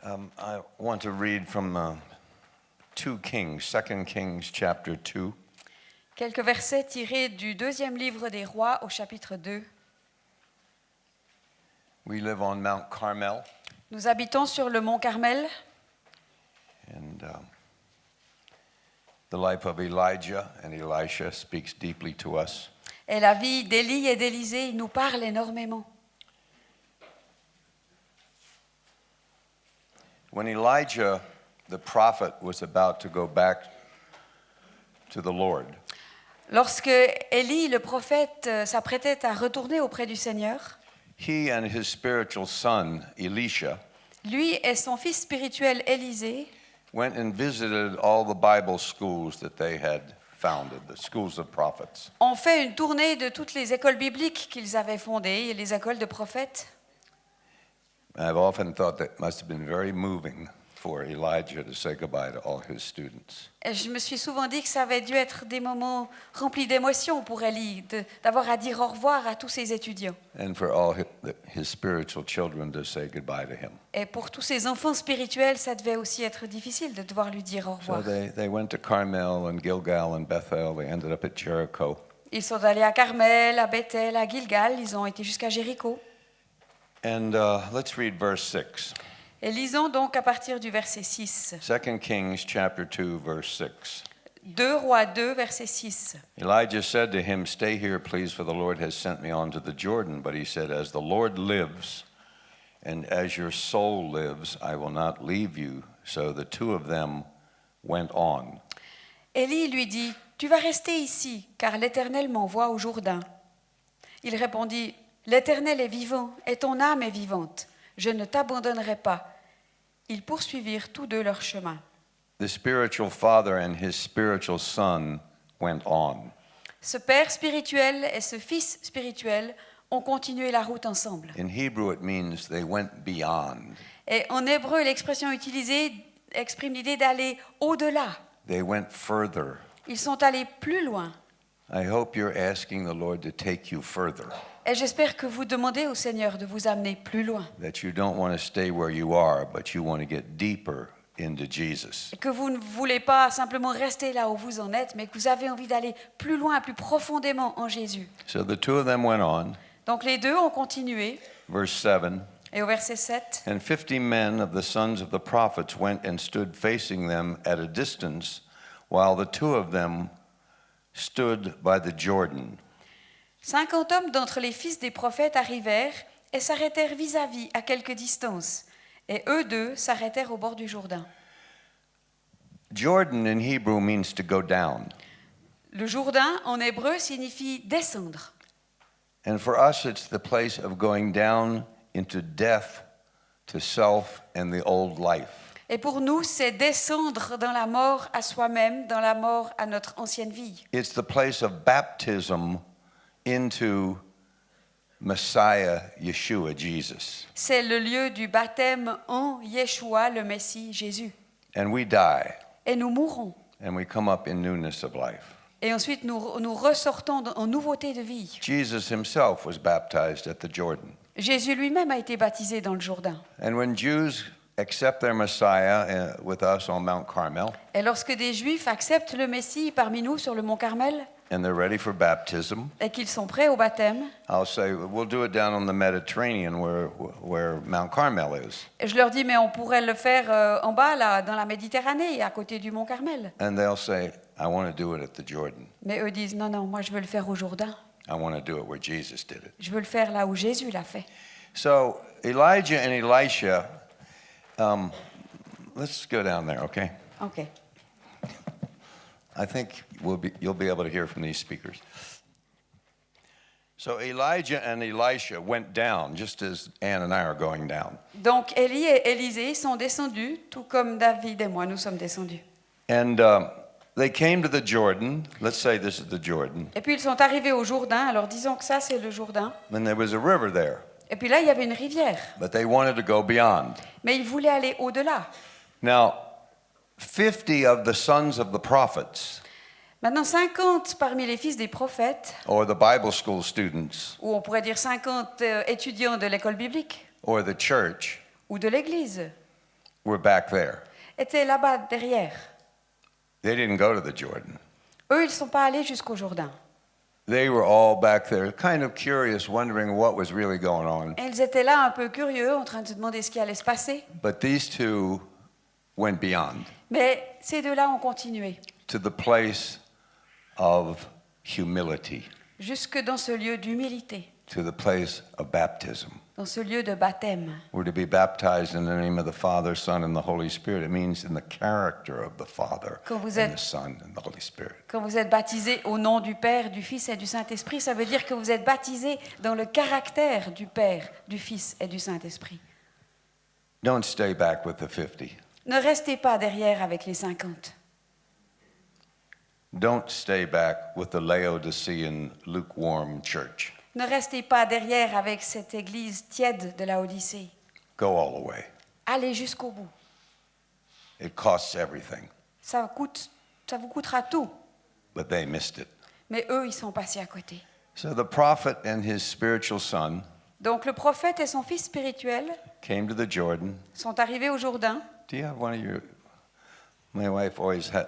I want to read from 2 Kings, 2 Kings chapter 2. Quelques versets tirés du deuxième livre des Rois au chapitre 2. We live on Mount Carmel, Nous habitons sur le mont Carmel and the life of Elijah and Elisha speaks deeply to us. et la vie d'Élie et d'Élisée nous parle énormément. When Elijah, the prophet, was about to go back to the Lord, Lorsque Élie, le prophète, s'apprêtait à retourner auprès du Seigneur, he and his spiritual son, Elisha, lui et son fils spirituel Élisée went and visited all the Bible schools that they had founded, the schools of prophets. ont fait une tournée de toutes les écoles bibliques qu'ils avaient fondées, et les écoles de prophètes. I've often thought that must have been very moving for Elijah to say goodbye to all his students. Et je me suis souvent dit que ça avait dû être des moments remplis d'émotions pour Élie, d'avoir à dire au revoir à tous ses étudiants. And for all his spiritual children to say goodbye to him. Et pour tous ses enfants spirituels, ça devait aussi être difficile de devoir lui dire au So revoir. they went to Carmel and Gilgal and Bethel. They ended up at Jericho. Ils sont allés à Carmel, à Bethel, à Gilgal, ils ont été jusqu'à Jéricho. And let's read verse 6. Et lisons donc à partir du verset 6. 2 Kings chapter 2, verse 6. 2 Rois 2, verset 6. Elijah said to him, "Stay here, please, for the Lord has sent me on to the Jordan." But he said, "As the Lord lives, and as your soul lives, I will not leave you." So the two of them went on. Élie lui dit, « Tu vas rester ici, car l'Éternel m'envoie au Jourdain. » Il répondit, « L'Éternel est vivant, et ton âme est vivante. Je ne t'abandonnerai pas. » Ils poursuivirent tous deux leur chemin. The spiritual father and his spiritual son went on. Ce père spirituel et ce fils spirituel ont continué la route ensemble. In Hebrew, it means they went beyond. Et en hébreu, l'expression utilisée exprime l'idée d'aller au-delà. They went further. Ils sont allés plus loin. I hope you're asking the Lord to take you further, Et j'espère que vous demandez au Seigneur de vous amener plus loin. that you don't want to stay where you are, but you want to get deeper into Jesus. Et que vous ne voulez pas simplement rester là où vous en êtes, mais que vous avez envie d'aller plus loin, plus profondément en Jésus. So the two of them went on, Donc les deux ont continué. verse 7. Et au verset 7, And 50 men of the sons of the prophets went and stood facing them at a distance, while the two of them stood by the Jordan. 50 hommes d'entre les fils des prophètes arrivèrent et s'arrêtèrent vis-à-vis à quelque distance. Et eux deux s'arrêtèrent au bord du Jourdain. Jordan in Hebrew means to go down. Le Jourdain, en hébreu, signifie descendre. And for us, it's the place of going down into death, to self and the old life. Et pour nous, c'est descendre dans la mort à soi-même, dans la mort à notre ancienne vie. It's the place of baptism into Messiah, Yeshua, Jesus. C'est le lieu du baptême en Yeshua, le Messie, Jésus. And we die, Et nous mourrons. and we come up in newness of life. Et ensuite, nous ressortons en nouveauté de vie. Jesus himself was baptized at the Jordan. Jésus lui-même a été baptisé dans le Jourdain. And when Jews accept their Messiah with us on Mount Carmel, Et lorsque des Juifs acceptent le Messie parmi nous sur le mont Carmel and they're ready for baptism, et qu'ils sont prêts au baptême, I'll say, we'll do it down on the Mediterranean where Mount Carmel is. et je leur dis, mais on pourrait le faire en bas, là, dans la Méditerranée, à côté du mont Carmel. And they'll say, I want to do it at the Jordan. Mais eux disent, non, non, moi je veux le faire au Jourdain. I want to do it where Jesus did it. Je veux le faire là où Jésus l'a fait. So Elijah and Elisha, let's go down there, okay? Ok. I think you'll be able to hear from these speakers. So Elijah and Elisha went down, just as Ann and I are going down. Donc Élie et Élisée sont descendus, tout comme David et moi, nous sommes descendus. And they came to the Jordan. Let's say this is the Jordan. Et puis ils sont arrivés au Jourdain, alors disons que ça c'est le Jourdain. And there was a river there, Et puis là, il y avait une rivière, but they wanted to go beyond. mais ils voulaient aller au-delà. Now, 50 of the sons of the prophets, Maintenant, 50 parmi les fils des prophètes, or the Bible school students, ou on pourrait dire 50 étudiants de l'école biblique or the church, ou de l'Église, were back there. étaient là-bas derrière. They didn't go to the Jordan. Eux, ils ne sont pas allés jusqu'au Jourdain. They were all back there, kind of curious, wondering what was really going on. Et ils étaient là un peu curieux, en train de se demander ce qui allait se passer. But these two went beyond Mais ces deux-là ont continué, to the place of humility, jusque dans ce lieu d'humilité, to the place of baptism. dans ce lieu de baptême. We're to be baptized in the name of the Father, Son, and the Holy Spirit. It means in the character of the Father, Quand vous and êtes- the Son, and the Holy Spirit. Quand vous êtes baptisés au nom du Père, du Fils et du Saint-Esprit, ça veut dire que vous êtes baptisés dans le caractère du Père, du Fils et du Saint-Esprit. Don't stay back with the 50. Ne restez pas derrière avec les 50. Don't stay back with the Laodicean lukewarm church. Ne restez pas derrière avec cette église tiède de la Odyssée. Go all the way. Allez jusqu'au bout. It costs everything, Ça vous coûtera tout. but they missed it. Mais eux, ils sont passés à côté. So the prophet and his spiritual son Donc le prophète et son fils spirituel came to the Jordan. sont arrivés au Jourdain. Do you have one of your? My wife always had.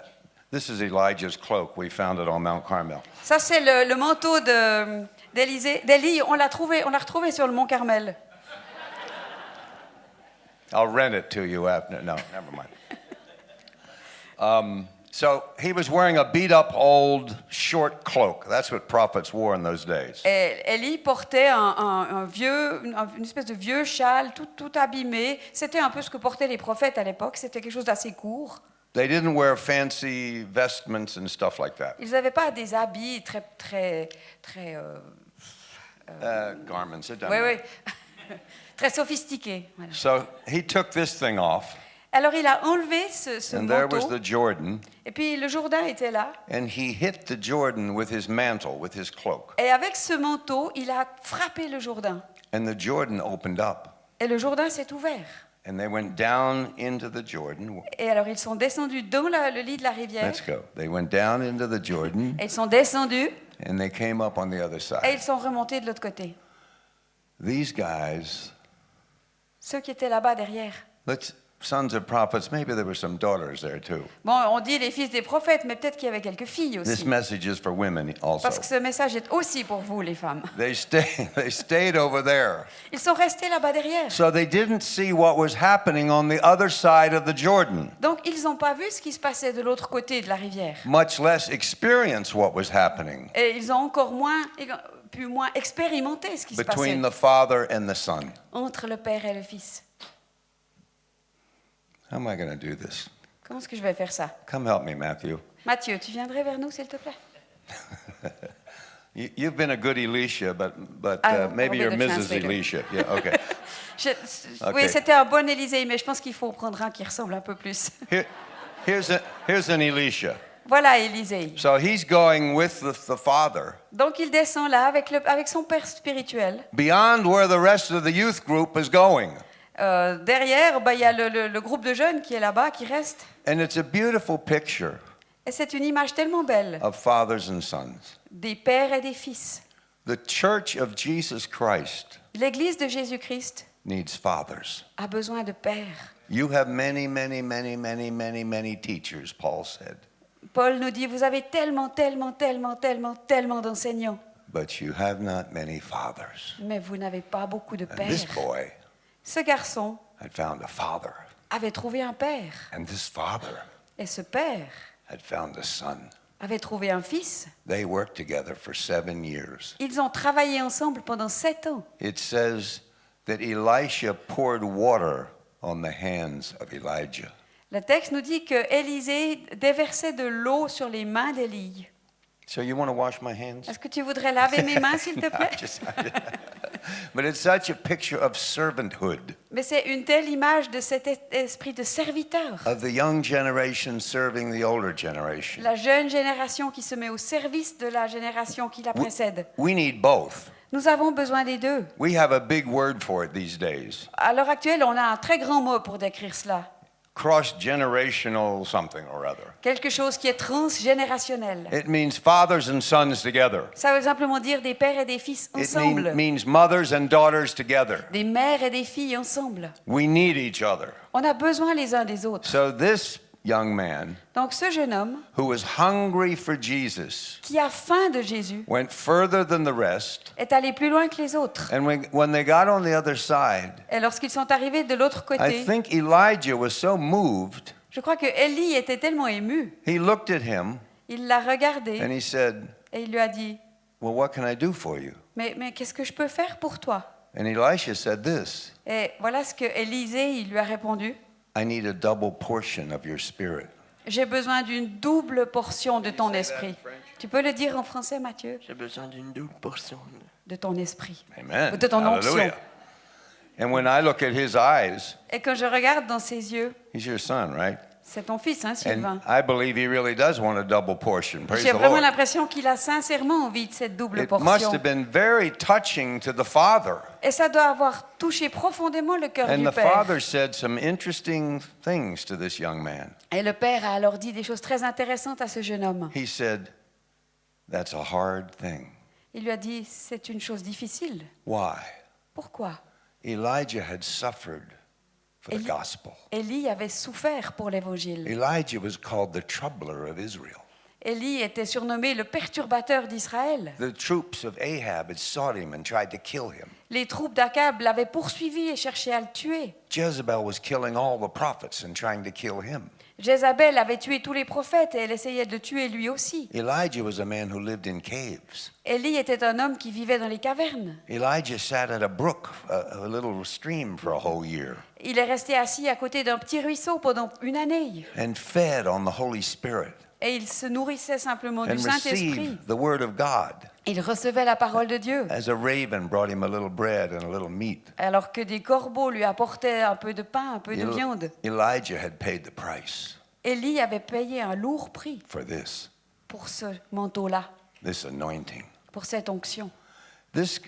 This is Elijah's cloak. We found it on Mount Carmel. Ça, c'est le manteau d'Élie. On l'a retrouvé sur le mont Carmel. I'll rent it to you after. No, never mind. So he was wearing a beat-up old short cloak. That's what prophets wore in those days. Et Élie portait une espèce de vieux châle tout abîmé. C'était un peu ce que portaient les prophètes à l'époque. C'était quelque chose d'assez court. They didn't wear fancy vestments and stuff like that. Ils n'avaient pas des habits très Garments. It doesn't oui, matter. très sophistiqués. Voilà. So he took this thing off, Alors il a enlevé ce and there was manteau. the Jordan, Et puis le Jourdain était là. and he hit the Jordan with his mantle, with his cloak. Et avec ce manteau, il a frappé le Jourdain. And the Jordan opened up, Et le Jourdain s'est ouvert. and they went down into the Jordan. Et alors ils sont descendus dans le lit de la rivière. Let's go. They went down into the Jordan, Et ils sont descendus and they came up on the other et side. ils sont remontés de l'autre côté. These guys, Ceux qui étaient là-bas derrière. sons of prophets, maybe there were some daughters there too. Bon, on dit les fils des prophètes, mais peut-être qu'il y avait quelques filles This aussi. message is for women also. Parce que ce message est aussi pour vous, les femmes. They stayed over there. Ils sont restés là-bas derrière. So they didn't see what was happening on the other side of the Jordan, Donc ils n'ont pas vu ce qui se passait de l'autre côté de la rivière. much less experience what was happening Et ils ont encore pu moins expérimenter ce qui se passait between the Father and the Son. entre le Père et le Fils. How am I going to do this? Comment est-ce que je vais faire ça? Come help me, Matthew. Mathieu, tu viendrais vers nous, s'il te plaît? You've been a good Elisha, but I'll maybe be you're the Mrs. translator. Elisha. Yeah, okay. Oui, c'était un bon Élisée, mais je pense qu'il faut prendre un qui ressemble un peu plus. Here's an Elisha. Voilà Élisée. So he's going with the Father Donc il descend là avec son père spirituel. beyond where the rest of the youth group is going. Derrière, il y a le groupe de jeunes qui est là-bas, qui reste. And it's a beautiful picture Et c'est une image tellement belle of fathers and sons. des pères et des fils. The church of Jesus Christ L'Église de Jésus-Christ needs fathers. a besoin de pères. You have many teachers, Paul said, Paul nous dit, vous avez tellement d'enseignants, but you have not many fathers. mais vous n'avez pas beaucoup de And this pères. boy Ce garçon had found a father, avait trouvé un père. and this father Et ce père had found a son. avait trouvé un fils. They worked together for 7 years. Ils ont travaillé ensemble pendant 7 ans. It says that Elisha poured water on the hands of Elijah. Le texte nous dit que Élisée déversait de l'eau sur les mains d'Élie. So you want to wash my hands? Est-ce que tu voudrais laver mes mains, s'il te plaît? But it's such a picture of servanthood, Mais c'est une telle image de cet esprit de serviteur. of the young generation serving the older generation. La jeune génération qui se met au service de la génération qui la précède. We need both. Nous avons besoin des deux. We have a big word for it these days. À l'heure actuelle, on a un très grand mot pour décrire cela. cross-generational something or other. Quelque chose qui est transgénérationnel. It means fathers and sons together. Ça veut simplement dire des pères et des fils It ensemble. means mothers and daughters together. Des mères et des filles ensemble. We need each other. On a besoin les uns des autres. So this young man Donc ce jeune homme who was hungry for Jesus qui a faim de Jésus went further than the rest. est allé plus loin que les autres. And when they got on the other side, Et lorsqu'ils sont arrivés de l'autre I côté, think Elijah was so moved, je crois que Élie était tellement ému. he looked at him Il l'a and regardé he said, et il lui a dit, well, what can I do for you? mais qu'est-ce que je peux faire pour toi? And Elisha said this, Et voilà ce que Élisée il lui a répondu. I need a double portion of your spirit. J'ai besoin d'une double portion de ton esprit. Tu peux le dire en français, Mathieu? J'ai besoin d'une double portion. De ton esprit. Amen. De ton onction. Hallelujah. And when I look at his eyes, Et quand je regarde dans ses yeux, he's your son, right? c'est ton fils, hein, Sylvain. And I believe he really does want a double portion. Praise J'ai the vraiment Lord. l'impression qu'il a sincèrement envie de cette double It must portion. have been very touching to the father. Et ça doit avoir touché profondément le cœur And du the père. father said some interesting things to this young man. Et le père a alors dit des choses très intéressantes à ce jeune homme. He said, that's a hard thing. Il lui a dit, c'est une chose difficile. Why? Pourquoi? Elijah had suffered for the Eli- gospel. Élie avait souffert pour l'évangile. Elijah was called the troubler of Israel. Élie était surnommé le perturbateur d'Israël. The troops of Ahab had sought him and tried to kill him. Les troupes d'Akab l'avaient poursuivi et cherché à le tuer. Jezebel was killing all the prophets and trying to kill him. Jézabel avait tué tous les prophètes et elle essayait de le tuer lui aussi. Elijah was a man who lived in caves. Élie était un homme qui vivait dans les cavernes. Elijah sat at a brook, a little stream, for a whole year Il est resté assis à côté d'un petit ruisseau pendant une année. and fed on the Holy Spirit Et il se nourrissait simplement du and Saint-Esprit. received the word of God. Il recevait la parole de Dieu. As a raven brought him a little bread and a little meat. Alors que des corbeaux lui apportaient un peu de pain, un peu de viande. Elijah had paid the price Élie avait payé un lourd prix for this pour ce manteau-là, anointing. pour cette onction. This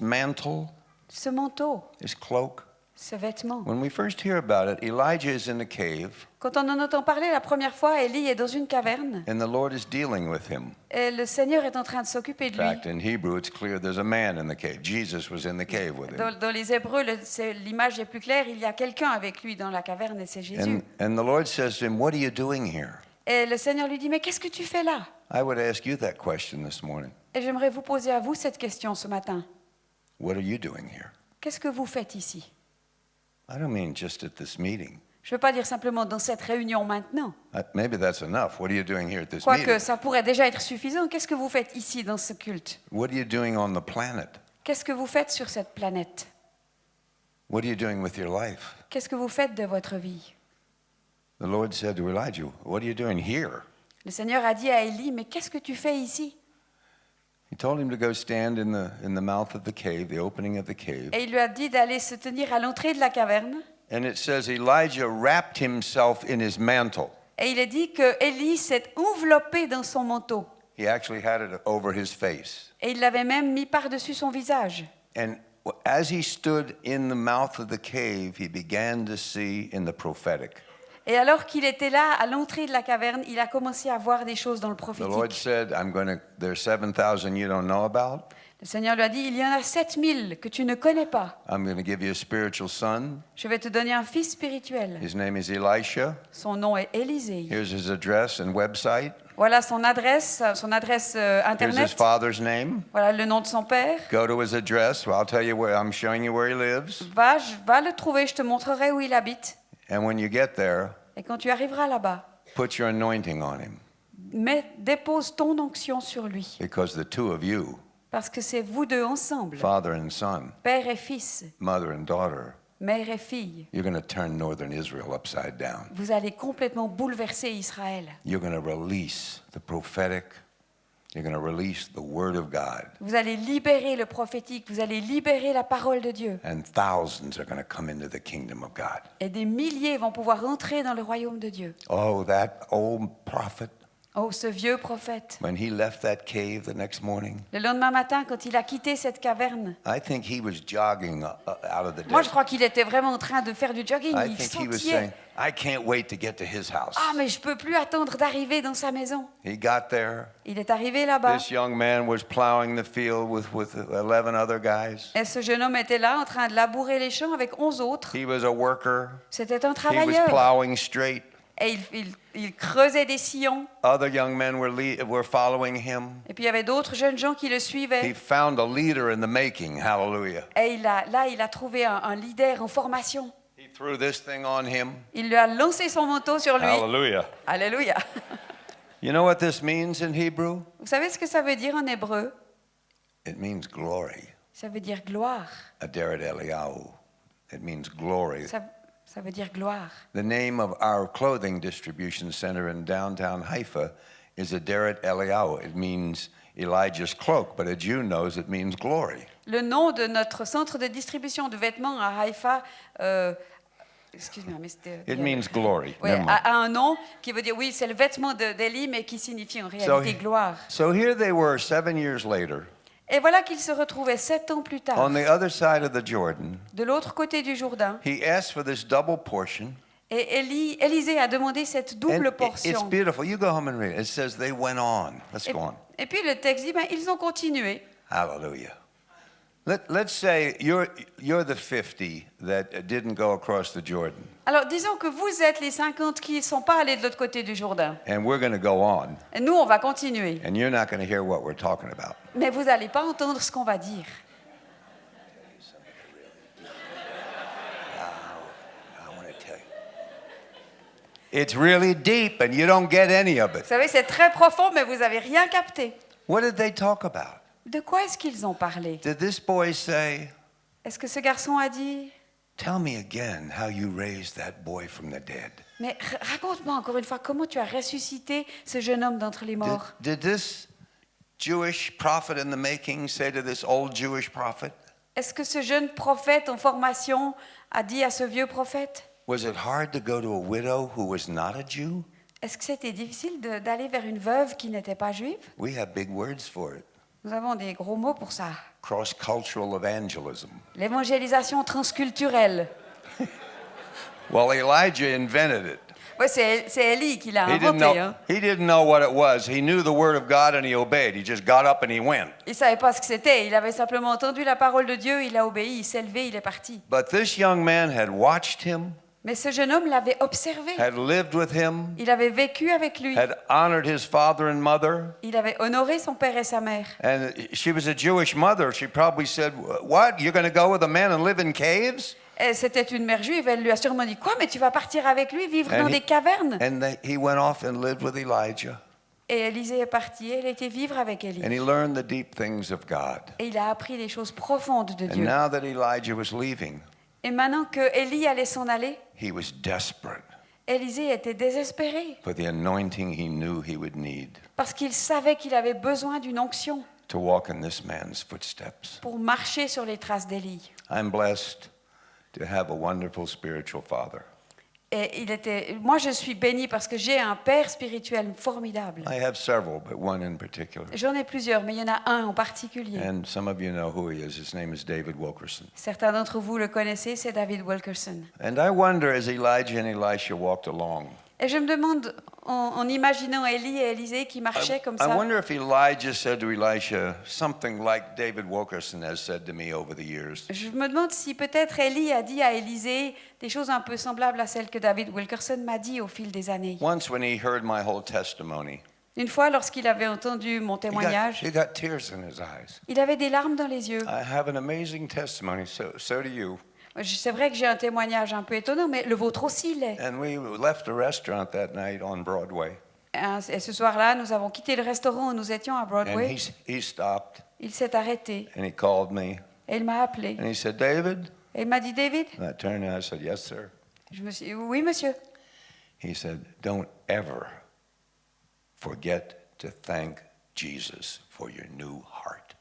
mantle, Ce manteau, this cloak, ce vêtement. when we first hear about it, Elijah is in the cave Quand on en entend parler la première fois, Élie est dans une caverne and the Lord is dealing with him. et le Seigneur est en train de s'occuper de In fact, lui. in Hebrew, it's clear there's a man in the cave. Jesus was in the cave with him. Dans les Hébreux, l'image est plus claire, il y a quelqu'un avec lui dans la caverne et c'est Jésus. And the Lord says to him, what are you doing here? Et le Seigneur lui dit, mais qu'est-ce que tu fais là? I would ask you that question this morning. Et j'aimerais vous poser à vous cette question ce matin. What are you doing here? Qu'est-ce que vous faites ici? I don't mean just at this meeting. Je ne veux pas dire simplement dans cette réunion maintenant. Maybe that's enough. What are you doing here at this Quoique meeting? ça pourrait déjà être suffisant. Qu'est-ce que vous faites ici dans ce culte? What are you doing on the planet? Qu'est-ce que vous faites sur cette planète? What are you doing with your life? Qu'est-ce que vous faites de votre vie? The Lord said to Elijah, what are you doing here? Le Seigneur a dit à Élie, mais qu'est-ce que tu fais ici? He told him to go stand in the mouth of the cave, the opening of the cave. Et il lui a dit d'aller se tenir à l'entrée de la caverne. And it says Elijah wrapped himself in his mantle. Et il est dit que Élie s'est enveloppé dans son manteau. He actually had it over his face. Et il l'avait même mis par-dessus son visage. And as he stood in the mouth of the cave, he began to see in the prophetic. Et alors qu'il était là, à l'entrée de la caverne, il a commencé à voir des choses dans le The Lord prophétique. said, there's 7,000 you don't know about. Le Seigneur lui a dit, il y en a 7000 que tu ne connais pas. I'm going to give you a spiritual son. Je vais te donner un fils spirituel. His name is Elisha. Son nom est Élisée. Here's his address and website. Voilà son adresse Here's his internet. father's name. Voilà le nom de son père. Go to his address. Well, I'll tell you where I'm showing you where he lives. Va le trouver, je te montrerai où il habite. And when you get there, Et quand tu arriveras là-bas, put your anointing on him, dépose ton onction sur lui. because the two of you, Parce que c'est vous deux ensemble, father and son, père et fils, mother and daughter, mère et fille. you're going to turn northern Israel upside down. Vous allez complètement bouleverser Israël. You're going to release the prophetic. You're going to release the word of God. Vous allez libérer le prophétique, vous allez libérer la parole de Dieu. And thousands are going to come into the kingdom of God. Et des milliers vont pouvoir entrer dans le royaume de Dieu. Oh, that old prophet, Oh, ce vieux prophète. When he left that cave the next morning, Le lendemain matin, quand il a quitté cette caverne, I think he was jogging out of the moi je desert. crois qu'il était vraiment en train de faire du jogging. I Il think he was sautillait. saying, I can't wait to get to his house. Ah, mais je peux plus attendre d'arriver dans sa maison. He got there. Il est arrivé là-bas. This young man was plowing the field with 11 other guys. Et ce jeune homme était là en train de labourer les champs avec 11 autres. He was a worker. C'était un He was travailleur. plowing straight. Et il creusait des sillons. Other young men were following him. Et puis il y avait d'autres jeunes gens qui le He suivaient. found a leader in the making. Hallelujah. Et il a trouvé un leader en formation. He threw this thing on him. Il lui a lancé son manteau sur lui. Hallelujah. Alléluia. You know what this means in Hebrew? Vous savez ce que ça veut dire en hébreu? It means glory. Ça veut dire gloire. Aderet Eliyahu. It means glory. Ça veut dire gloire. The name of our clothing distribution center in downtown Haifa is Aderet Eliyahu. It means Elijah's cloak, but a Jew knows it means glory. Le nom de notre centre de distribution de vêtements à Haïfa, excuse-moi, mais c'était... It means glory. Ouais, Never mind. a un nom qui veut dire, oui, c'est le vêtement d'Élie, mais qui signifie en réalité gloire. So here they were 7 years later, Et voilà qu'il se retrouvait 7 ans plus tard, on the other side of the Jordan. de l'autre côté du Jourdain. He asked for this double portion. Et Élisée a demandé cette double And it's portion. beautiful. You go home and read it. It says they went on. Let's go on. Et puis le texte dit, ils ont continué. Hallelujah. Let's say you're the 50 that didn't go across the Jordan. Alors disons que vous êtes les 50 qui ne sont pas allés de l'autre côté du Jourdain. And we're going to go on. Et nous, on va continuer. And you're not going to hear what we're talking about. Mais vous n'allez pas entendre ce qu'on va dire. I want to tell you. It's really deep and you don't get any of Vous it. savez, c'est très profond, mais vous n'avez rien capté. What did they talk about? De quoi est-ce qu'ils ont parlé? Did this boy say, Est-ce que ce garçon a dit, tell me again how you raised that boy from the dead? mais raconte-moi encore une fois comment tu as ressuscité ce jeune homme d'entre les morts? Did this Jewish prophet in the making say to this old Jewish prophet, Est-ce que ce jeune prophète en formation a dit à ce vieux prophète, was it hard to go to a widow who was not a Jew? est-ce que c'était difficile d'aller vers une veuve qui n'était pas juive? We have big words for it. Nous avons des gros mots pour ça. Cross-cultural evangelism. L'évangélisation transculturelle. Well, Elijah invented it. Ouais, c'est Élie qui l'a He didn't inventé. know, Hein. he didn't know what it was. He knew the word of God and he obeyed. He just got up and he went. Il ne savait pas ce que c'était. Il avait simplement entendu la parole de Dieu, il a obéi, il s'est levé, il est parti. But this young man had watched him, Mais ce jeune homme l'avait observé. had lived with him, Il avait vécu avec lui. had honored his father and mother. Il avait honoré son père et sa mère. And she was a Jewish mother. She probably said, what? You're going to go with a man and live in caves? Et c'était une mère juive. Elle lui a sûrement dit, quoi, mais tu vas partir avec lui, vivre And dans he- des cavernes? And he went off and lived with Elijah. Et Élisée est partie. Elle était vivre avec Élie. And he learned the deep things of God. Et il a appris les choses profondes de And Dieu. now that Elijah was leaving, Et maintenant que Élie allait s'en aller, he was desperate Élisée était désespéré for the anointing he knew he would need parce qu'il savait qu'il avait besoin d'une onction to walk in this man's footsteps. pour marcher sur les traces d'Élie. I'm blessed to have a wonderful spiritual father. Et moi, je suis bénie parce que j'ai un père spirituel formidable. I have several, but one in particular. J'en ai plusieurs, mais il y en a un en particulier. And some of you know who he is. His name is David Wilkerson. Certains d'entre vous le connaissez, c'est David Wilkerson. And I wonder, as Elijah and Elisha walked along, Et je me demande, en imaginant Élie et Élisée qui marchaient comme I ça, wonder if Elijah said to Elisha something like David Wilkerson has said to me over the years. je me demande si peut-être Élie a dit à Élisée des choses un peu semblables à celles que David Wilkerson m'a dit au fil des années. Once, when he heard my whole testimony, Une fois, lorsqu'il avait entendu mon témoignage, he got tears in his eyes. il avait des larmes dans les yeux. I have an amazing testimony, so do you. C'est vrai que j'ai un témoignage un peu étonnant, mais le vôtre aussi l'est. And we left the restaurant that night on Broadway. Et ce soir-là, nous avons quitté le restaurant où nous étions à And Broadway. he stopped Il s'est arrêté and he called me et il m'a appelé. and he said, David? Et il m'a dit, David? And I turned and I said, yes, sir. Je me suis dit, oui, monsieur. He said, don't ever forget to thank Jesus for your new heart.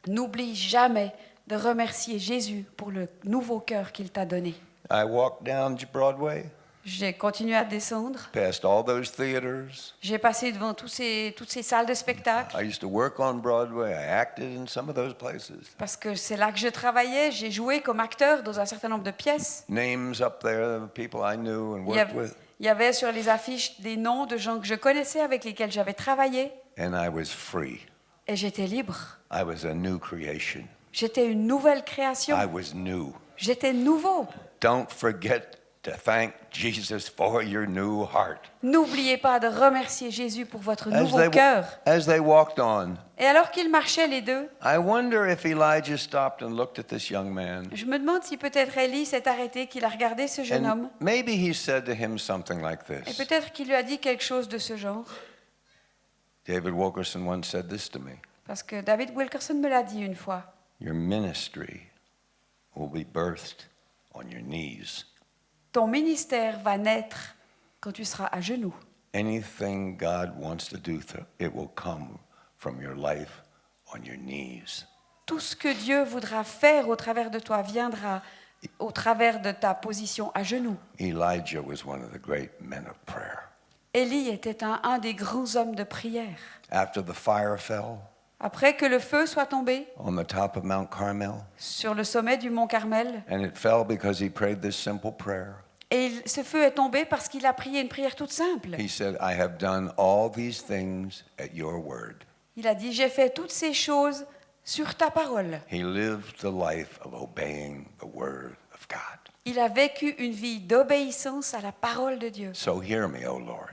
N'oublie jamais de remercier Jésus pour le nouveau cœur qu'il t'a donné. I walked down Broadway. J'ai continué à descendre. past all those theaters. J'ai passé devant toutes ces salles de spectacle. I used to work on Broadway. I acted in some of those places. Parce que c'est là que je travaillais. J'ai joué comme acteur dans un certain nombre de pièces. Names up there, people I knew and Il y worked avait, with. il y avait sur les affiches des noms de gens que je connaissais, avec lesquels j'avais travaillé. And I was free. Et j'étais libre. I was a new creation. J'étais une nouvelle création. I was new. J'étais nouveau. Don't forget to thank Jesus for your new heart. N'oubliez pas de remercier Jésus pour votre nouveau cœur. As they walked on, Et alors qu'ils marchaient les deux, I wonder if Elijah stopped and looked at this young man. je me demande si peut-être Élie s'est arrêté, qu'il a regardé ce jeune And homme. maybe he said to him something like Et this. peut-être qu'il lui a dit quelque chose de ce genre. David Wilkerson once said this to me. Parce que David Wilkerson me l'a dit une fois. Your ministry will be birthed on your knees. Ton ministère va naître quand tu seras à genoux. Anything God wants to do, it will come from your life on your knees. Tout ce que Dieu voudra faire au travers de toi viendra au travers de ta position à genoux. Elijah was one of the great men of prayer. Élie était un des grands hommes de prière. After the fire fell Après que le feu soit tombé on the top of Mount Carmel, sur le sommet du mont Carmel, and it fell because he prayed this simple prayer. et ce feu est tombé parce qu'il a prié une prière toute simple. He said, I have done all these things at your word. Il a dit, j'ai fait toutes ces choses sur ta parole. He lived the life of obeying the word of God. Il a vécu une vie d'obéissance à la parole de Dieu. So hear me, O Lord,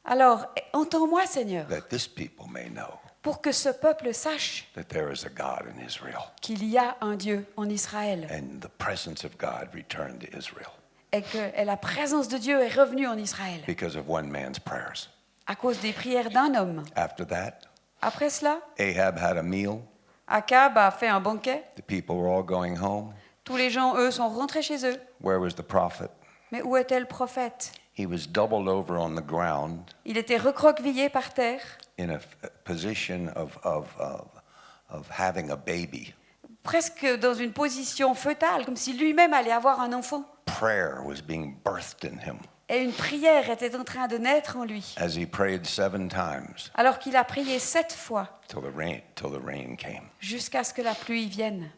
Alors, entends-moi, Seigneur, that this people may know pour que ce peuple sache that there is a God in Israel. qu'il y a un Dieu en Israël And the presence of God returned to Israel et que la présence de Dieu est revenue en Israël because of one man's prayers. à cause des prières d'un homme. After that, Après cela, Ahab had a meal. Akab a fait un banquet. The people were all going home. Tous les gens, eux, sont rentrés chez eux. Where was the prophet? Mais où était le prophète? He was doubled over on the ground Il était recroquevillé par terre, in a position of having a baby. presque dans une position fœtale, comme si lui-même allait avoir un enfant. Prayer was being birthed in him Et une prière était en train de naître en lui, as he prayed 7 times alors qu'il a prié 7 fois till the rain came. jusqu'à ce que la pluie vienne.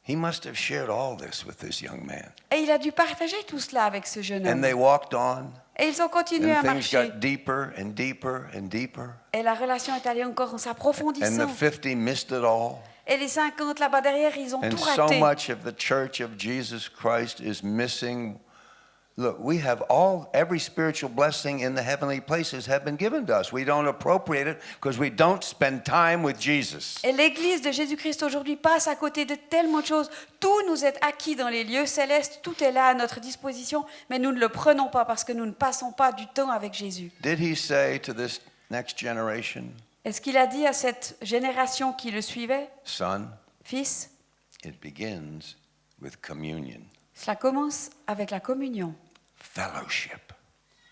He must have shared all this with this young man. Et il a dû partager tout cela avec ce jeune And homme. they walked on, Et ils ont continué à and things marcher. got deeper and deeper and deeper. Et la relation est allée encore en And the s'approfondissant. 50 missed it all. Et les 50 là-bas derrière, ils ont And tout so raté. much of the church of Jesus Christ is missing. Look, we have every spiritual blessing in the heavenly places have been given to us. We don't appropriate it because we don't spend time with Jesus. Et l'Église de Jésus-Christ aujourd'hui passe à côté de tellement de choses. Tout nous est acquis dans les lieux célestes, tout est là à notre disposition, mais nous ne le prenons pas parce que nous ne passons pas du temps avec Jésus. Did he say to this next generation, Est-ce qu'il a dit à cette génération qui le suivait, son, fils, it begins with communion, cela commence avec la communion, fellowship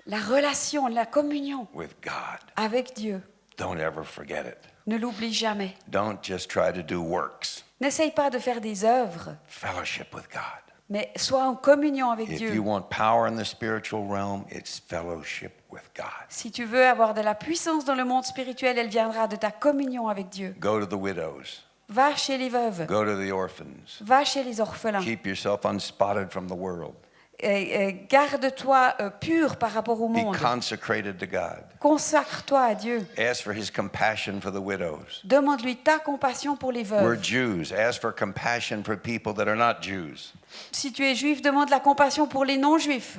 la relation, la communion with God. avec Dieu. Don't ever forget it. Ne l'oublie jamais. Don't just try to do works. N'essaye pas de faire des œuvres, Fellowship with God. mais sois en communion avec If Dieu. you want power in the spiritual realm, it's fellowship with God. Si tu veux avoir de la puissance dans le monde spirituel, elle viendra de ta communion avec Dieu. Go to the widows. Va chez les veuves, Go to the orphans. va chez les orphelins. Keep yourself unspotted from the world. Et garde-toi pur par rapport au Be monde. consecrated to God. Consacre-toi à Dieu. Ask for his compassion for the widows. Demande-lui ta compassion pour les We're veuves. Jews. Ask for compassion for people that are not Jews. Si tu es juif, demande la compassion pour les non-juifs.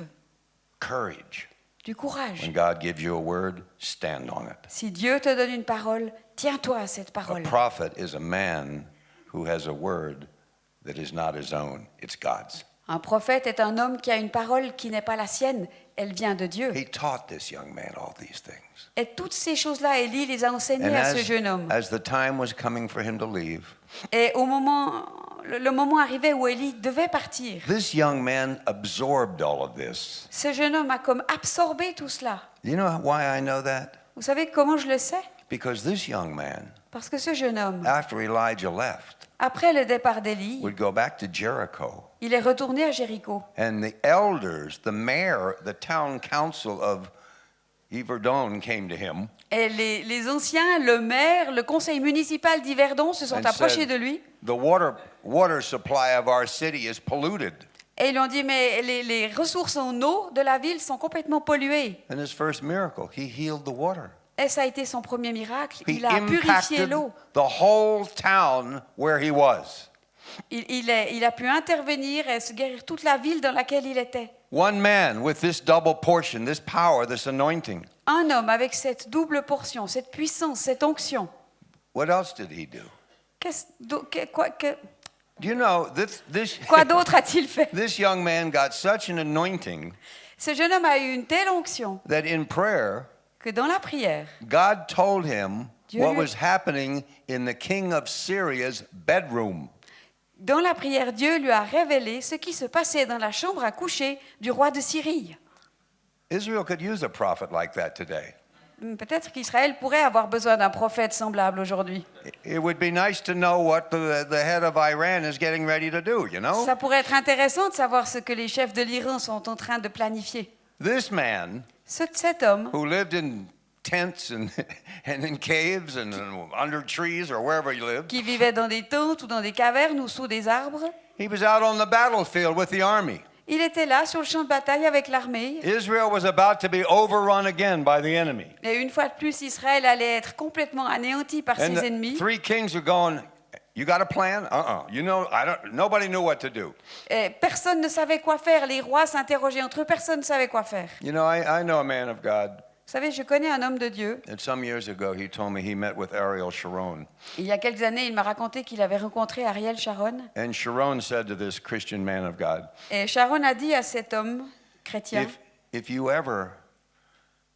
Courage. Du courage. When God gives you a word, stand on it. Si Dieu te donne une parole, tiens-toi à cette A parole. prophet is a man who has a word that is not his own, it's God's. Un prophète est un homme qui a une parole qui n'est pas la sienne, elle vient de Dieu. He taught this young man all these things. Et toutes ces choses-là, Élie les a enseignées And à ce jeune homme. as the time was coming for him to leave, Et au moment, le moment arrivait où Élie devait partir. this young man absorbed all of this. Ce jeune homme a comme absorbé tout cela. You know why I know that? Vous savez comment je le sais? Because this young man, Parce que ce jeune homme, after Elijah left, après le départ d'Élie, would go back to Jericho. il est retourné à Jéricho. And the elders, the mayor, the town council of Yverdon came to him Et les anciens, le maire, le conseil municipal d'Yverdon se sont and approchés de said, lui the water supply of our city is polluted. et ils lui ont dit, mais les ressources en eau de la ville sont complètement polluées. And his first miracle, he healed the water. Et ça a été son premier miracle. He Il a purifié impacted l'eau. the whole town where he was. Il a pu intervenir et se guérir toute la ville dans laquelle il était. One man with this double portion, this power, this anointing. Un homme avec cette double portion, cette puissance, cette onction. What else did he do? Do you know Quoi d'autre a-t-il fait? this young man got such an anointing Ce jeune homme a eu une telle onction that in prayer, que dans la prière, God told him Dieu what lui- was happening in the king of Syria's bedroom. Dieu lui a révélé ce qui se passait dans la chambre à coucher du roi de Syrie. Israel could use a prophet like that today. Peut-être qu'Israël pourrait avoir besoin d'un prophète semblable aujourd'hui. It would be nice to know what the head of Iran is getting ready to do, you know? Ça pourrait être intéressant de savoir ce que les chefs de l'Iran sont en train de planifier. This man Cet homme who lived in tents and in caves and under trees or wherever he lived, qui vivait dans des tentes ou dans des cavernes ou sous des arbres, he was out on the battlefield with the army. il était là sur le champ de bataille avec l'armée. Israel was about to be overrun again by the enemy. Et une fois de plus, Israël allait être complètement anéanti par And ses the ennemis. three kings are going, you got a plan? You know, nobody knew what to do. Et personne ne savait quoi faire. Les rois s'interrogeaient entre eux, personne ne savait quoi faire. You know, I know a man of God. Vous savez, je connais un homme de Dieu. And some years ago, he told me he met with Ariel Sharon. Il y a quelques années, il m'a raconté qu'il avait rencontré Ariel Sharon. And Sharon said to this Christian man of God, Et Sharon a dit à cet homme chrétien, if you ever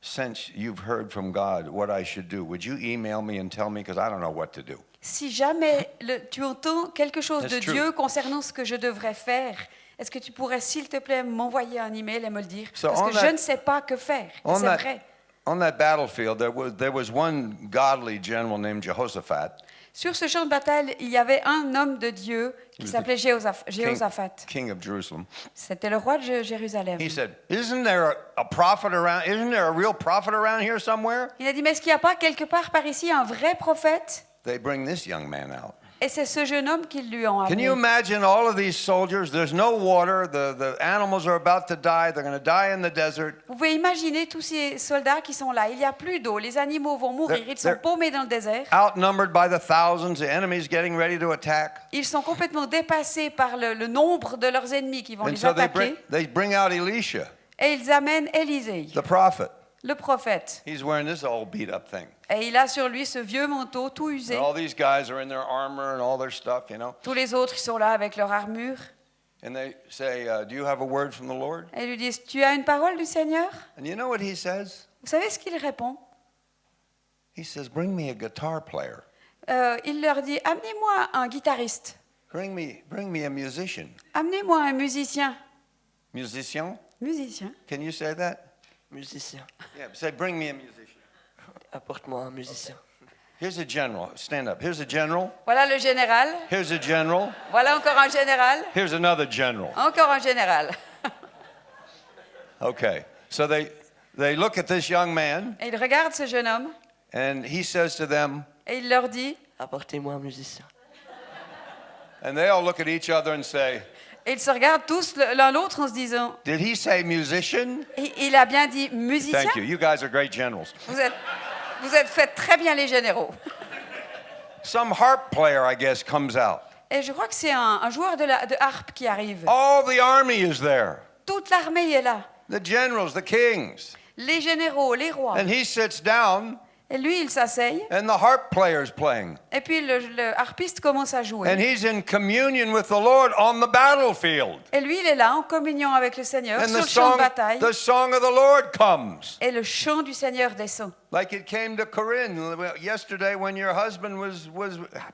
sense you've heard from God what I should do, would you email me and tell me? Because I don't know what to do. si jamais tu entends quelque chose That's de true. Dieu concernant ce que je devrais faire, est-ce que tu pourrais, s'il te plaît, m'envoyer un email et me le dire? So Parce on que that- je ne sais pas que faire. Et c'est vrai. On that battlefield, there was one godly general named Jehoshaphat, Sur ce champ de bataille, il y avait un homme de Dieu qui s'appelait Jéhoshaphat. king of Jerusalem. C'était le roi de Jérusalem. He said, isn't there a prophet around? Isn't there a real prophet around here somewhere? Il a dit, mais est-ce qu'il n'y a pas quelque part par ici un vrai prophète? They bring this young man out. Et c'est ce jeune homme qui lui ont Can amené. you imagine all of these soldiers? There's no water. The animals are about to die. They're going to die in the desert. Vous pouvez imaginer tous ces soldats qui sont là. Il n'y a plus d'eau. Les animaux vont mourir. Ils sont They're- paumés dans le désert. Outnumbered by the thousands, the enemy's getting ready to attack. Ils sont complètement dépassés par le nombre de leurs ennemis qui vont And les so attaquer. they bring out Elisha, Et ils amènent Élisée, the prophet. le prophète. He's wearing this old beat up thing. Et il a sur lui ce vieux manteau tout usé. And all these guys are in their armor and all their stuff, you know. Tous les autres, ils sont là avec leur armure. And they say, do you have a word from the Lord? Et ils lui disent, tu as une parole du Seigneur? And you know what he says? Vous savez ce qu'il répond? He says, bring me a guitar player. Il leur dit, amenez-moi un guitariste. Bring me a musician. Amenez-moi un musicien. Musician? Musicien. Can you say that? Musicien. Yeah, say, bring me a musician. Apporte-moi un musicien. Here's a general. Stand up. Here's a general. Voilà le général. Here's a general. Voilà encore un général. Here's another general. Encore un général. Okay. So they look at this young man, Et il regarde ce jeune homme and he says to them, et il leur dit, Apportez-moi un musicien. and they all look at each other and say, et ils se regardent tous l'un l'autre en se disant, did he say musician? il a bien dit musicien. Thank you. You guys are great generals. Vous êtes fait très bien les généraux. Some harp player, I guess, comes out. Et je crois que c'est un joueur de harpe qui arrive. All the army is there. Toute l'armée est là. The generals, the kings. Les généraux, les rois. And he sits down, Et lui, il s'asseye. and the harp player's playing. Et puis le harpiste commence à And jouer. he's in communion with the Lord on the battlefield. Et lui, il est là en communion avec le Seigneur And sur le champ de bataille. the song of the Lord comes. Et le chant du Seigneur descend. Like it came to Corinne yesterday when your husband was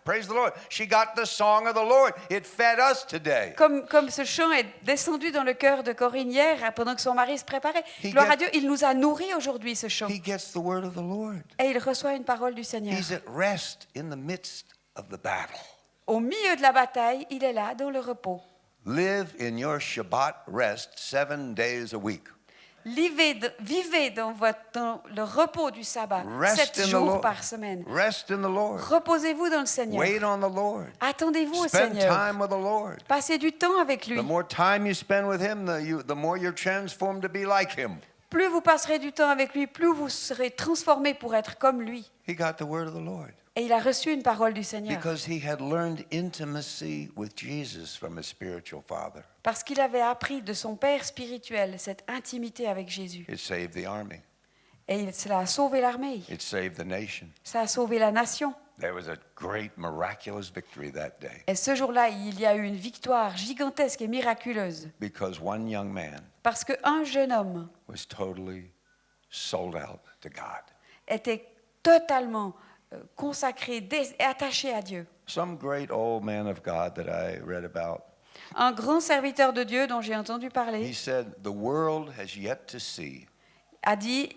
praise the Lord. She got the song of the Lord. It fed us today. Comme ce chant est descendu dans le cœur de Corinne hier, pendant que son mari se préparait. Gloire à Dieu, il nous a nourris aujourd'hui, ce chant. He gets the word of the Lord. Et il reçoit une parole du Seigneur. He's at rest in the midst of the battle. Au milieu de la bataille, il est là, dans le repos. Live in your Shabbat rest 7 days a week. Vivez dans le repos du sabbat, Rest 7 in the jours Lord. par semaine. Rest in the Lord. Reposez-vous dans le Seigneur. Wait on the Lord. Attendez-vous au Spend Seigneur. time with the Lord. Passez du temps avec lui. The more time you spend with Him, the more you're transformed to be like Him. Plus vous passerez du temps avec lui, plus vous serez transformés pour être comme lui. He got the word of the Lord Et il a reçu une parole du Seigneur. because he had learned intimacy with Jesus from his spiritual father. Parce qu'il avait appris de son Père spirituel cette intimité avec Jésus. It saved the army. Et cela a sauvé l'armée. It saved the nation. Ça a sauvé la nation. There was a great miraculous victory that day Et ce jour-là, il y a eu une victoire gigantesque et miraculeuse. because one young man Parce qu'un jeune homme was totally sold out to God. était totalement consacré et attaché à Dieu. Some great old man of God that I read about, Un grand serviteur de Dieu dont j'ai entendu he parler said, the world has yet to see a dit,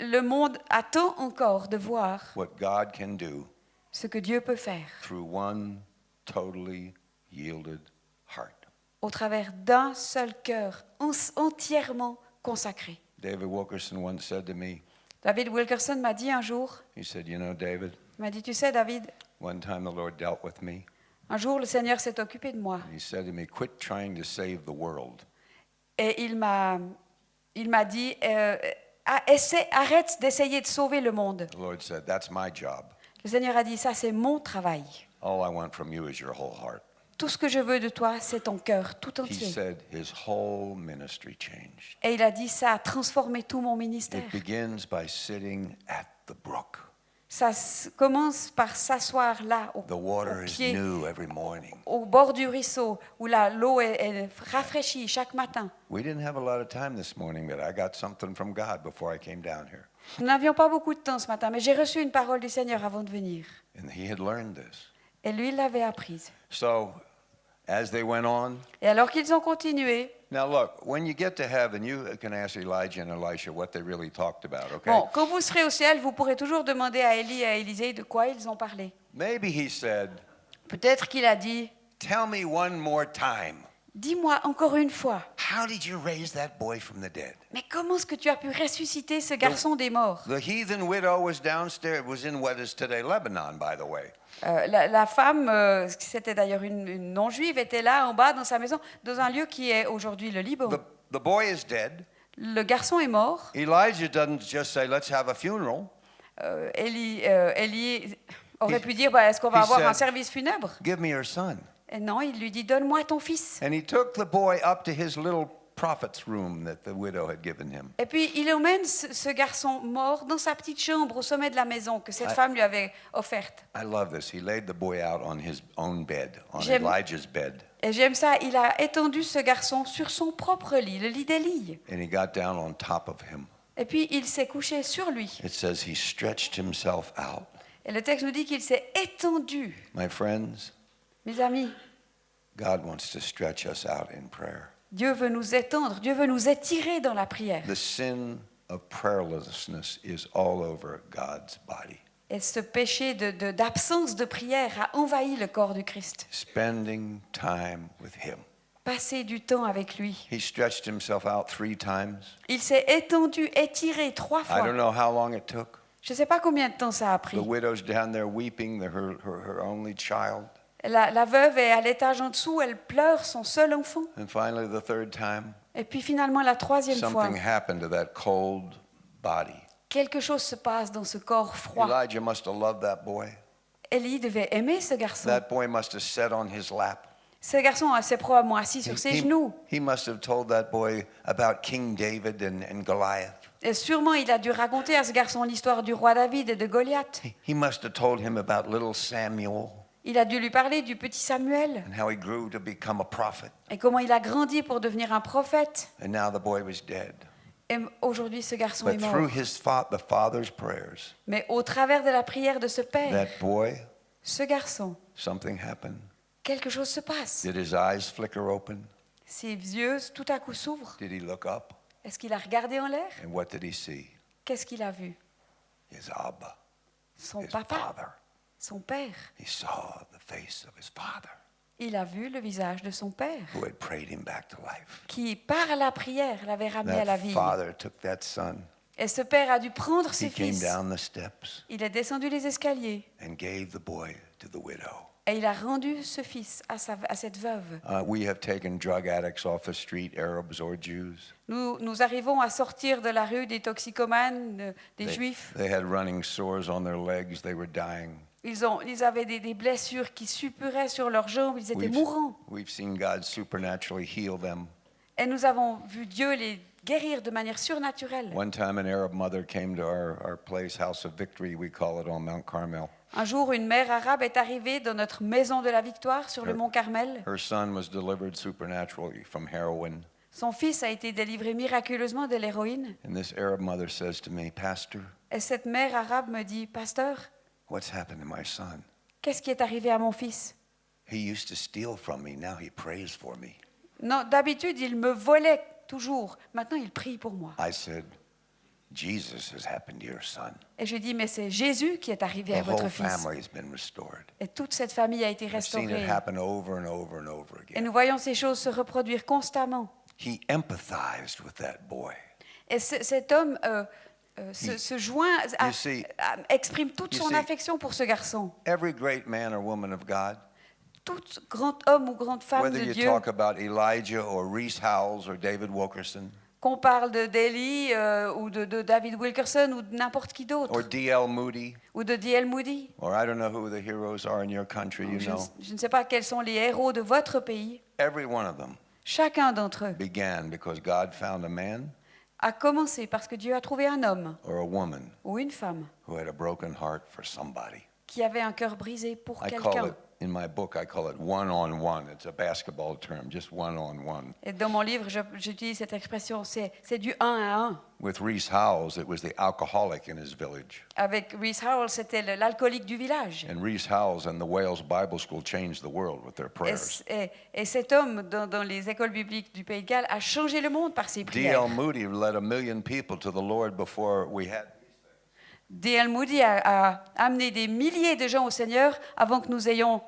le monde attend encore de voir what God can do ce que Dieu peut faire through one totally yielded heart. au travers d'un seul cœur entièrement consacré. David Wilkerson once said to me, David Wilkerson m'a dit un jour, he said, you know, David, il m'a dit, tu sais David, one time the Lord dealt with me. un jour le Seigneur s'est occupé de moi. He said to me, quit trying to save the world. Et il m'a dit, arrête d'essayer de sauver le monde. The Lord said, that's my job. Le Seigneur a dit, ça c'est mon travail. All I want from you is your whole heart. Tout ce que je veux de toi, c'est ton cœur tout He entier. said his whole ministry changed. Et il a dit, ça a transformé tout mon ministère. It begins by sitting at the brook. Ça commence par s'asseoir là, The water au is pied, new every morning. au bord du ruisseau, où l'eau est rafraîchie chaque matin. We didn't have a lot of time this morning, but I got something from God before I came down here. Nous n'avions pas beaucoup de temps ce matin, mais j'ai reçu une parole du Seigneur avant de venir. And he had learned this. Et lui, il l'avait apprise. So, as they went on, Et alors qu'ils ont continué, now look, when you get to heaven, you can ask Elijah and Elisha what they really talked about, okay? bon, quand vous serez au ciel, vous pourrez toujours demander à Élie et à Élisée de quoi ils ont parlé. Maybe he said, Peut-être qu'il a dit, tell me one more time. dis-moi encore une fois, How did you raise that boy from the dead? mais comment est-ce que tu as pu ressusciter ce garçon des morts? The heathen widow was downstairs, was in what is today Lebanon, by the way. La femme, c'était d'ailleurs une non-juive, était là en bas dans sa maison, dans un lieu qui est aujourd'hui le Liban. The boy is dead. Le garçon est mort. Elijah doesn't just say, let's have a funeral. Élie aurait pu dire, est-ce qu'on va he avoir said- un service funèbre? Give me your son. Et non, il lui dit, donne-moi ton fils. And he took the boy up to his little prophet's room that the widow had given him. Et puis il emmène ce garçon mort dans sa petite chambre au sommet de la maison que cette femme lui avait offerte. I love this. He laid the boy out on his own bed, on J'aime- Elijah's bed. Et j'aime ça, il a étendu ce garçon sur son propre lit, le lit d'Élie. And he got down on top of him. Et puis il s'est couché sur lui. It says he stretched himself out. Et le texte nous dit qu'il s'est étendu. My friends, Mes amis, God wants to stretch us out in prayer. Dieu veut nous étendre, Dieu veut nous étirer dans la prière. The sin of prayerlessness is all over God's body. Et ce péché d'absence de prière a envahi le corps du Christ. Spending time with him. Passer du temps avec lui. He stretched himself out 3 times. Il s'est étendu, étiré 3 I don't fois. know how long it took. Je ne sais pas combien de temps ça a The pris. widow's down there weeping, her only child. La veuve est à l'étage en dessous, elle pleure son seul enfant. And finally, the 3rd time, Et puis finalement, la 3e fois, something happened to that cold body. quelque chose se passe dans ce corps froid. Elijah must have loved that boy. Élie devait aimer ce garçon. That boy must have sat on his lap. Ce garçon s'est probablement assis sur ses genoux. He must have told that boy about King David and Goliath. Et sûrement, il a dû raconter à ce garçon l'histoire du roi David et de Goliath. He must have told him about little Samuel Il a dû lui parler du petit Samuel and how he grew to become a prophet. et comment il a grandi pour devenir un prophète. And now the boy was dead. Et aujourd'hui, ce garçon est But mort. through the father's prayers, Mais au travers de la prière de ce père, that boy, ce garçon, something happened. quelque chose se passe. Did his eyes flicker open? Ses yeux tout à coup s'ouvrent. Did he look up? Est-ce qu'il a regardé en l'air? And what did he see? Qu'est-ce qu'il a vu? His Abba, Son his papa, father. son père. He saw the face of his father Il a vu le visage de son père, who had prayed him back to life. qui, par la prière, l'avait ramené à la That vie. father took that son. Et ce père a dû prendre He ses came fils. down the steps Il est descendu les escaliers and gave the boy to the widow. et il a rendu ce fils à cette veuve. We have taken drug addicts off the street, Arabs or Jews. Nous arrivons à sortir de la rue des toxicomanes, des They, juifs. they had running sores on their legs. They were dying. Ils avaient des blessures qui suppuraient sur leurs jambes, ils étaient mourants. We've seen God supernaturally heal them. Et nous avons vu Dieu les guérir de manière surnaturelle. One time, an Arab mother came to our place, House of Victory, we call it on Mount Carmel. Un jour, une mère arabe est arrivée dans notre maison de la victoire sur le mont Carmel. Her son was delivered supernaturally from heroin. Son fils a été délivré miraculeusement de l'héroïne. And this Arab mother says to me, Pastor, Et cette mère arabe me dit, Pasteur, what's happened to my son? qu'est-ce qui est arrivé à mon fils? He used to steal from me. Now he prays for me. Non, d'habitude, il me volait toujours. Maintenant, il prie pour moi. I said, Jesus has happened to your son. Et je dis, mais c'est Jésus qui est arrivé The à votre whole fils. family has been restored. Et toute cette famille a été I've seen it restaurée. happen over and over and over Et again. nous voyons ces choses se reproduire constamment. He empathized with that boy. Et cet homme se joint, You see- exprime toute you son see- affection pour ce garçon. Every great man or woman of God, Tout grand homme ou grande femme whether de you Dieu, talk about Elijah or Reese Howells or David Wilkerson qu'on parle d'Élie ou de David Wilkerson ou de n'importe qui or d'autre, D.L. Moody, ou de D.L. Moody. or I don't know who the heroes are in your country, you Je, know. je ne sais pas quels sont les héros de votre pays. Every one of them Chacun d'entre eux began because God found a man a commencé parce que Dieu a trouvé un homme or a woman ou une femme who had a broken heart for somebody. qui avait un cœur brisé pour I call quelqu'un. it, in my book, I call it one-on-one. It's a basketball term, just one-on-one. Et dans mon livre, j'utilise cette expression, c'est du 1 à 1. With Reese Howells, it was the alcoholic in his village. Avec Reese Howells, c'était l'alcoolique du village. And Reese Howells and the Wales Bible School changed the world with their Et, prayers. et cet homme, dans les écoles bibliques du Pays de Galles, a changé le monde par ses prières. D.L. Moody led 1 million people to the Lord before we had. D.L. Moody a amené des milliers de gens au Seigneur avant que nous ayons.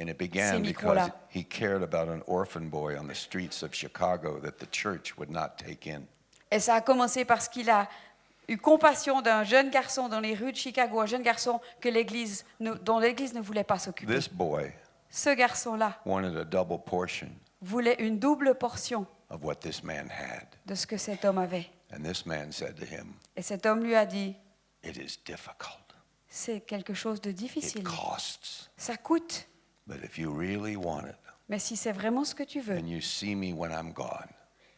And it Ces began because micros-là. he cared about an orphan boy on the streets of Chicago that the church would not take in. Et ça a commencé parce qu'il a eu compassion d'un jeune garçon dans les rues de Chicago, un jeune garçon dont l'Église ne voulait pas s'occuper. This boy Ce garçon-là wanted a double portion voulait une double portion of what this man had. de ce que cet homme avait. And this man said to him, Et cet homme lui a dit, it is difficult. c'est quelque chose de It difficile. costs. Ça coûte. But if you really want it, Mais si c'est vraiment ce que tu veux and you see me when I'm gone,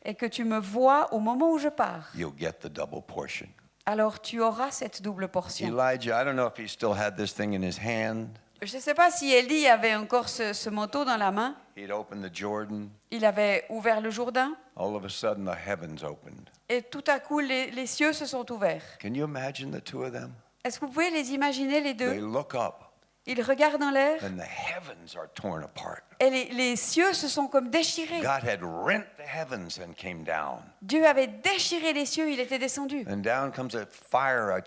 et que tu me vois au moment où je pars, you'll get the double portion. alors tu auras cette double portion. Elijah, I don't know if he still had this thing in his hand. Je ne sais pas si Élie avait encore ce manteau dans la main. He'd opened the Jordan. Il avait ouvert le Jourdain All of a sudden, the heavens opened. et tout à coup les cieux se sont ouverts. Can you imagine the two of them? Est-ce que vous pouvez les imaginer les They deux? look up, Ils regardent en l'air and the heavens are torn apart. et les cieux se sont comme déchirés. God had rent the heavens and came down. Dieu avait déchiré les cieux, il était descendu. And down comes a fiery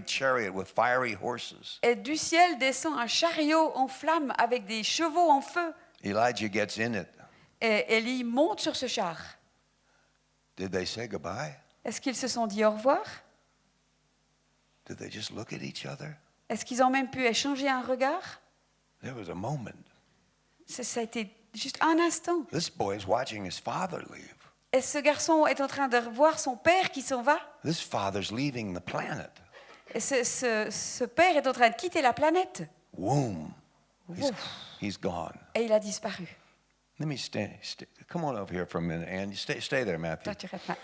chariot with fiery horses. Et du ciel descend un chariot en flammes avec des chevaux en feu. Elijah gets in it. Et Élie monte sur ce char. Did they say goodbye? Est-ce qu'ils se sont dit au revoir? Did they just look at each other? Est-ce qu'ils ont même pu échanger un regard? There was a moment. Ça a été juste un instant. This boy is watching his father leave. Et ce garçon est en train de voir son père qui s'en va. This father's leaving the planet. Et ce père est en train de quitter la planète. Boom. Ouf. He's gone. Et il a disparu. Let me stay. Come on over here for a minute, Andy. Stay there, Matthew. Toi, tu restes là.